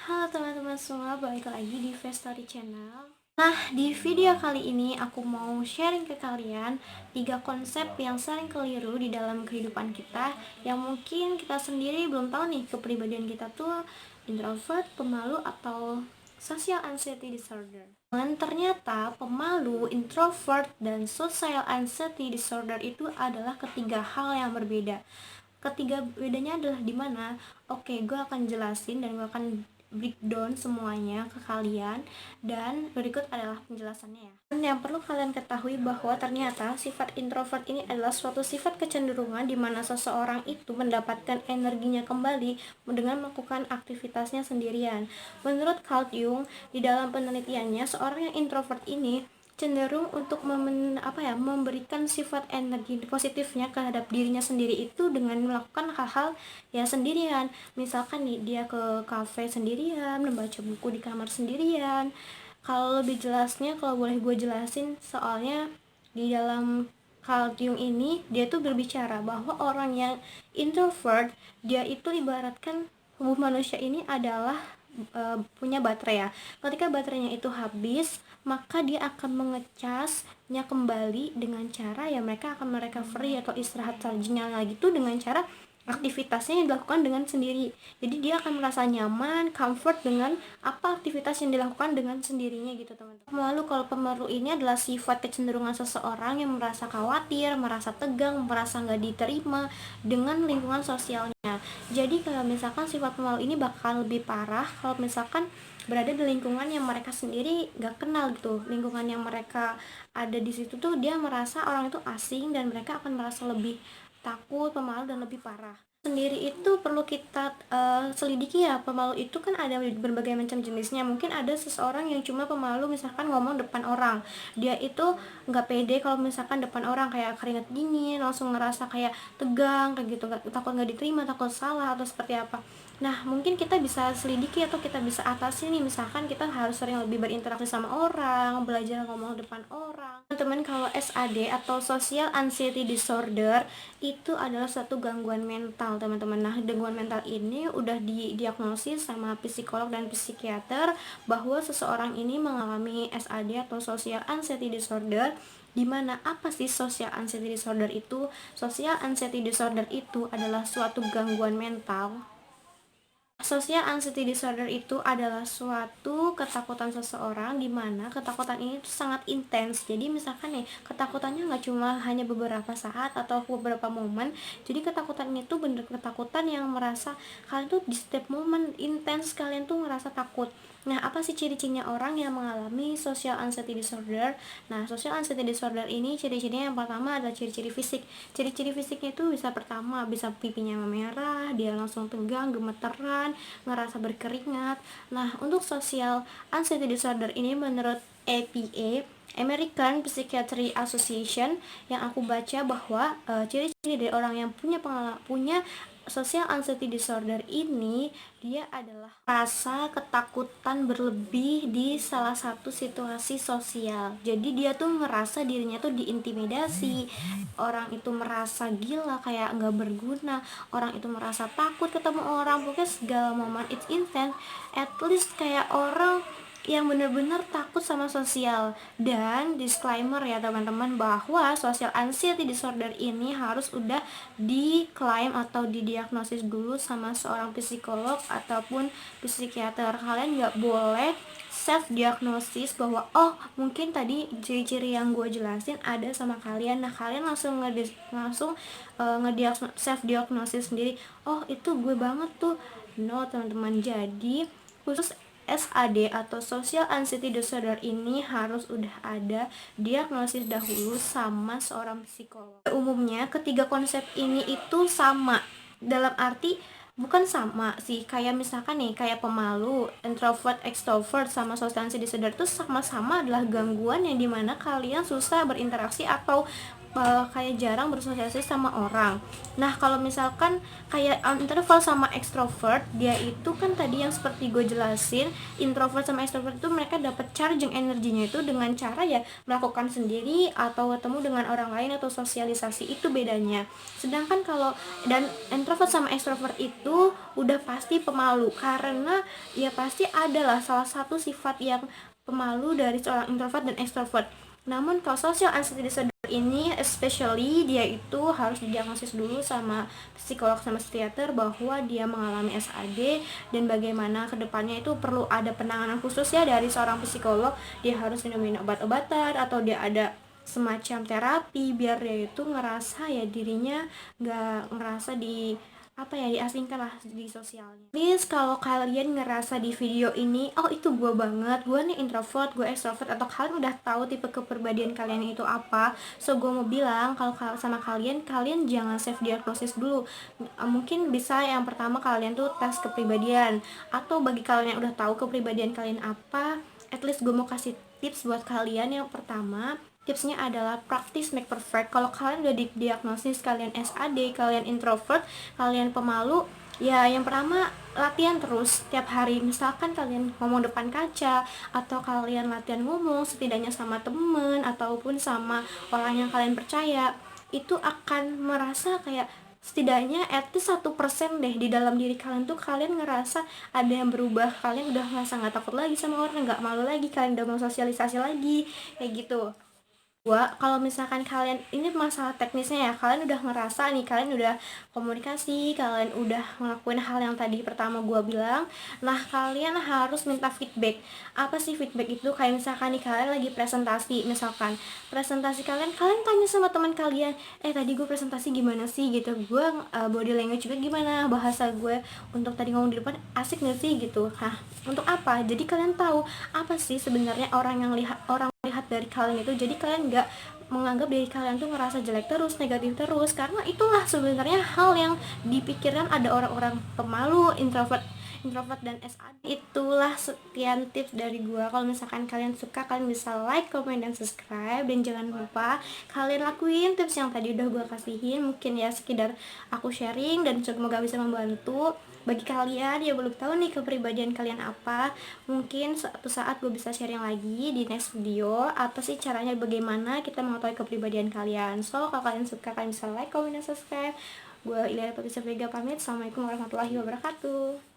Halo teman-teman semua, balik lagi di Story Channel. Nah, di video kali ini aku mau sharing ke kalian 3 konsep yang sering keliru di dalam kehidupan kita, yang mungkin kita sendiri belum tahu nih kepribadian kita tuh introvert, pemalu, atau social anxiety disorder. Dan ternyata pemalu, introvert, dan social anxiety disorder itu adalah ketiga hal yang berbeda. Ketiga bedanya adalah di mana? Oke, gue akan jelasin dan gue akan breakdown semuanya ke kalian, dan berikut adalah penjelasannya ya. Dan yang perlu kalian ketahui bahwa ternyata sifat introvert ini adalah suatu sifat kecenderungan di mana seseorang itu mendapatkan energinya kembali dengan melakukan aktivitasnya sendirian. Menurut Carl Jung, di dalam penelitiannya, seorang yang introvert ini cenderung untuk memberikan sifat energi positifnya terhadap dirinya sendiri itu dengan melakukan hal-hal ya sendirian. Misalkan nih, dia ke kafe sendirian, membaca buku di kamar sendirian. Kalau lebih jelasnya, kalau boleh gue jelasin, soalnya di dalam Carl Jung ini dia tuh berbicara bahwa orang yang introvert, dia itu ibaratkan tubuh manusia ini adalah punya baterai ya. Ketika baterainya itu habis, maka dia akan mengecasnya kembali dengan cara ya mereka akan merecovery atau istirahat chargingnya lagi tuh dengan cara aktivitasnya yang dilakukan dengan sendiri. Jadi dia akan merasa nyaman, comfort dengan apa aktivitas yang dilakukan dengan sendirinya gitu teman-teman. Lalu kalau pemalu ini adalah sifat kecenderungan seseorang yang merasa khawatir, merasa tegang, merasa nggak diterima dengan lingkungan sosialnya. Jadi kalau misalkan sifat pemalu ini bakal lebih parah kalau misalkan berada di lingkungan yang mereka sendiri gak kenal gitu, lingkungan yang mereka ada di situ tuh dia merasa orang itu asing dan mereka akan merasa lebih takut, pemalu, dan lebih parah. Sendiri itu perlu kita selidiki ya. Pemalu itu kan ada berbagai macam jenisnya. Mungkin ada seseorang yang cuma pemalu misalkan ngomong depan orang, dia itu nggak pede kalau misalkan depan orang, kayak keringet dingin, langsung ngerasa kayak tegang kayak gitu, takut nggak diterima, takut salah atau seperti apa. Nah, mungkin kita bisa selidiki atau kita bisa atasi nih, misalkan kita harus sering lebih berinteraksi sama orang, belajar ngomong depan orang. Teman-teman, kalau SAD atau Social Anxiety Disorder itu adalah suatu gangguan mental, teman-teman. Nah, gangguan mental ini udah didiagnosis sama psikolog dan psikiater bahwa seseorang ini mengalami SAD atau Social Anxiety Disorder. Dimana apa sih social anxiety disorder itu? Social anxiety disorder itu adalah suatu gangguan mental. Social anxiety disorder itu adalah suatu ketakutan seseorang di mana ketakutan ini tuh sangat intens. Jadi misalkan nih, ketakutannya nggak cuma hanya beberapa saat atau beberapa momen. Jadi ketakutan ini tuh bener ketakutan yang merasa kalian tuh di setiap momen intens kalian tuh ngerasa takut. Nah, apa sih ciri-cirinya orang yang mengalami social anxiety disorder? Nah, social anxiety disorder ini ciri-cirinya yang pertama adalah ciri-ciri fisik. Ciri-ciri fisiknya itu bisa pipinya memerah, dia langsung tegang, gemeteran, ngerasa berkeringat. Nah, untuk social anxiety disorder ini menurut APA, American Psychiatry Association, yang aku baca bahwa ciri-ciri dari orang yang punya social anxiety disorder ini, dia adalah rasa ketakutan berlebih di salah satu situasi sosial. Jadi dia tuh ngerasa dirinya tuh diintimidasi, orang itu merasa gila kayak nggak berguna, orang itu merasa takut ketemu orang, pokoknya segala momen it's intense, at least kayak orang yang benar-benar takut sama sosial. Dan disclaimer ya teman-teman, bahwa social anxiety disorder ini harus udah diklaim atau didiagnosis dulu sama seorang psikolog ataupun psikiater. Kalian nggak boleh self diagnosis bahwa oh mungkin tadi ciri-ciri yang gue jelasin ada sama kalian. Nah, kalian langsung self diagnosis sendiri, oh itu gue banget tuh. No teman-teman, jadi khusus SAD atau Social Anxiety Disorder ini harus udah ada diagnosis dahulu sama seorang psikolog. Umumnya ketiga konsep ini itu sama, dalam arti bukan sama sih, kayak misalkan nih, kayak pemalu, introvert, extrovert, sama social anxiety disorder itu sama-sama adalah gangguan yang dimana kalian susah berinteraksi atau kayak jarang bersosialisasi sama orang. Nah, kalau misalkan kayak introvert sama extrovert, dia itu kan tadi yang seperti gue jelasin, introvert sama extrovert itu mereka dapat charging energinya itu dengan cara ya melakukan sendiri atau ketemu dengan orang lain atau sosialisasi, itu bedanya. Sedangkan kalau dan introvert sama extrovert itu udah pasti pemalu, karena ya pasti adalah salah satu sifat yang pemalu dari seorang introvert dan extrovert. Namun kalau social anxiety disorder ini especially dia itu harus didiagnosis dulu sama psikolog sama psikiater bahwa dia mengalami SAD, dan bagaimana kedepannya itu perlu ada penanganan khusus ya dari seorang psikolog. Dia harus minumin obat-obatan atau dia ada semacam terapi biar dia itu ngerasa ya dirinya nggak ngerasa di diasingkan lah di sosialnya. Please, kalau kalian ngerasa di video ini, oh itu gue banget, gue nih introvert, gue extrovert, atau kalian udah tahu tipe kepribadian kalian itu apa, so gue mau bilang kalau sama kalian jangan self diagnosis dulu. Mungkin bisa yang pertama kalian tuh tes kepribadian, atau bagi kalian yang udah tahu kepribadian kalian apa, at least gue mau kasih tips buat kalian. Yang pertama, tipsnya adalah practice make perfect. Kalau kalian udah didiagnosis kalian SAD, kalian introvert, kalian pemalu, ya yang pertama latihan terus tiap hari. Misalkan kalian ngomong depan kaca, atau kalian latihan ngomong setidaknya sama temen ataupun sama orang yang kalian percaya, itu akan merasa kayak setidaknya at least 1% deh di dalam diri kalian tuh kalian ngerasa ada yang berubah. Kalian udah ngerasa nggak takut lagi sama orang, nggak malu lagi, kalian udah mau sosialisasi lagi kayak gitu. Kalau misalkan kalian ini masalah teknisnya ya, kalian udah ngerasa nih, kalian udah komunikasi, kalian udah ngelakuin hal yang tadi pertama gua bilang. Nah, kalian harus minta feedback. Apa sih feedback itu? Kayak misalkan nih kalian lagi presentasi, misalkan presentasi kalian tanya sama teman kalian, tadi gue presentasi gimana sih gitu, gue body language juga gimana, bahasa gue untuk tadi ngomong di depan asik gak sih gitu. Nah, untuk apa? Jadi kalian tahu apa sih sebenarnya orang lihat dari kalian itu, jadi kalian nggak menganggap diri kalian tuh ngerasa jelek terus, negatif terus, karena itulah sebenarnya hal yang dipikirkan ada orang-orang pemalu, introvert dan SAD. Itulah sekian tips dari gua. Kalau misalkan kalian suka, kalian bisa like, comment, dan subscribe, dan jangan lupa kalian lakuin tips yang tadi udah gua kasihin. Mungkin ya sekedar aku sharing dan semoga bisa membantu. Bagi kalian yang belum tahu nih kepribadian kalian apa, mungkin suatu saat gue bisa sharing lagi di next video apa sih caranya, bagaimana kita mengetahui kepribadian kalian. So kalau kalian suka, kalian bisa like, comment, dan subscribe. Gue Ilia Patricia Vega pamit. Assalamualaikum warahmatullahi wabarakatuh.